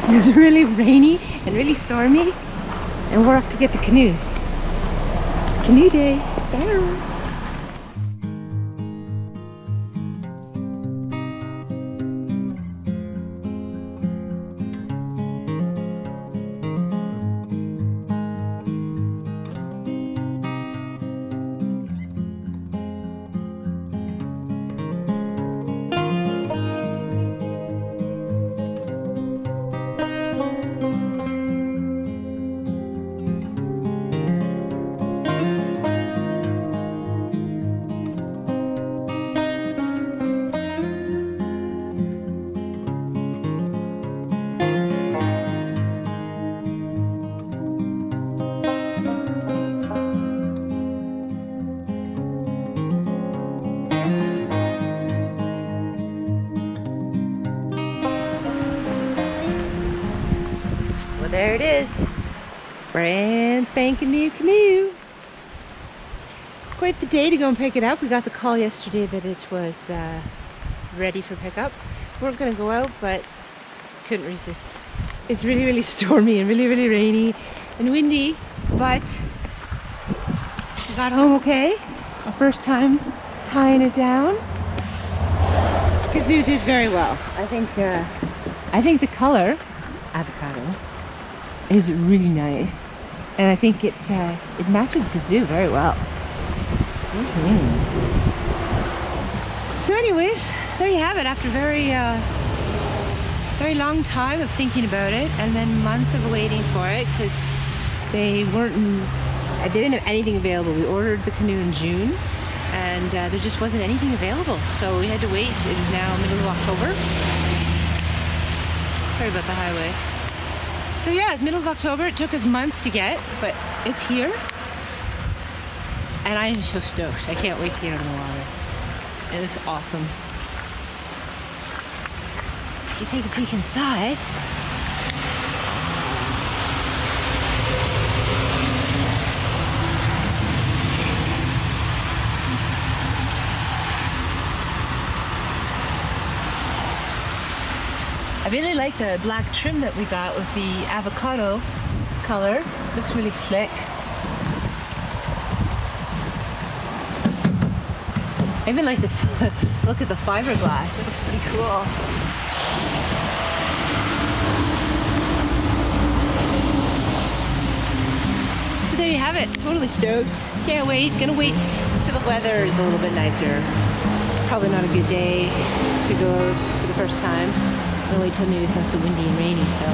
It's really rainy and really stormy, and we're off to get the canoe. It's canoe day. Bye. Well, there it is. Brand spanking new canoe. It's quite the day to go and pick it up. We got the call yesterday that it was ready for pickup. We weren't going to go out, but couldn't resist. It's really, really stormy and really, really rainy and windy, but we got home okay. Our first time tying it down. Kazoo did very well. I think the color, avocado, is really nice, and I think it matches Kazoo very well. So anyways, there you have it. After very long time of thinking about it, and then months of waiting for it, because they didn't have anything available. We ordered the canoe in June, and there just wasn't anything available, so we had to wait. It is now middle of October. Sorry about the highway. So yeah, it's middle of October. It took us months to get, but it's here. And I am so stoked. I can't wait to get out of the water. It looks awesome. If you take a peek inside, I really like the black trim that we got with the avocado color. Looks really slick. I even like the look at the fiberglass. It looks pretty cool. So there you have it. Totally stoked. Can't wait. Gonna wait till the weather is a little bit nicer. It's probably not a good day to go out for the first time. I'll wait till maybe it's not so windy and rainy, so